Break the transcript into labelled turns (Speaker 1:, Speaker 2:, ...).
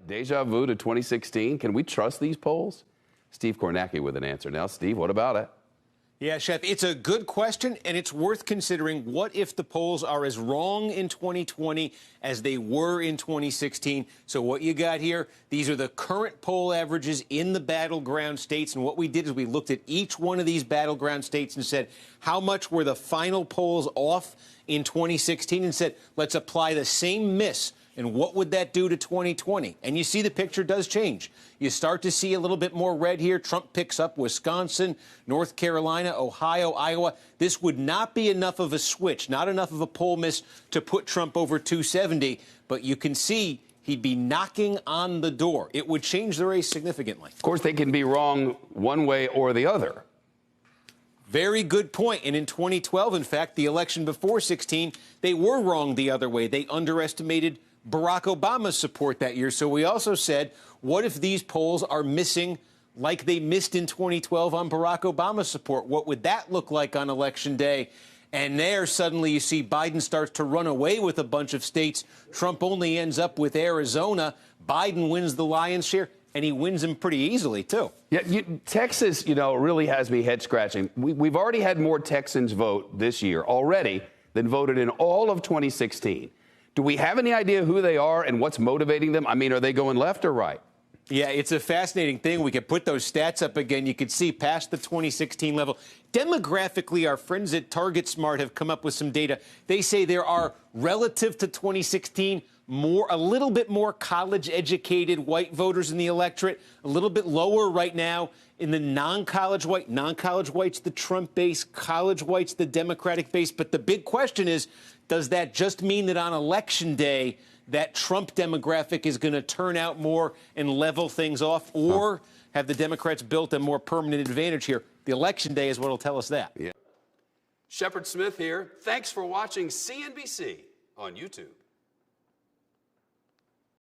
Speaker 1: Deja vu to 2016. Can we trust these polls? Steve Kornacki with an answer. Now, Steve, what about it?
Speaker 2: Yeah, Chef, it's a good question, and it's worth considering. What if the polls are as wrong in 2020 as they were in 2016? So what you got here, these are the current poll averages in the battleground states. And what we did is we looked at each one of these battleground states and said, how much were the final polls off in 2016? And said, let's apply the same miss. And what would that do to 2020? And you see the picture does change. You start to see a little bit more red here. Trump picks up Wisconsin, North Carolina, Ohio, Iowa. This would not be enough of a switch, not enough of a poll miss to put Trump over 270. But you can see he'd be knocking on the door. It would change the race significantly.
Speaker 1: Of course, they can be wrong one way or the other.
Speaker 2: Very good point. And in 2012, in fact, the election before 16, they were wrong the other way. They underestimated Barack Obama's support that year. So we also said, what if these polls are missing like they missed in 2012 on Barack Obama's support? What would that look like on Election Day? And there suddenly you see Biden starts to run away with a bunch of states. Trump only ends up with Arizona. Biden wins the lion's share, and he wins them pretty easily, too.
Speaker 1: Yeah, Texas, really has me head scratching. We've already had more Texans vote this year already than voted in all of 2016. Do we have any idea who they are and what's motivating them? I mean, are they going left or right?
Speaker 2: Yeah, it's a fascinating thing. We could put those stats up again. You could see past the 2016 level. Demographically, our friends at Target Smart have come up with some data. They say there are, relative to 2016, a little bit more college-educated white voters in the electorate, a little bit lower right now in the non-college whites, the Trump base, college whites, the Democratic base. But the big question is, does that just mean that on Election Day, that Trump demographic is going to turn out more and level things off? Or have the Democrats built a more permanent advantage here? The Election Day is what will tell us that.
Speaker 1: Yeah. Shepard Smith here. Thanks for watching CNBC on YouTube.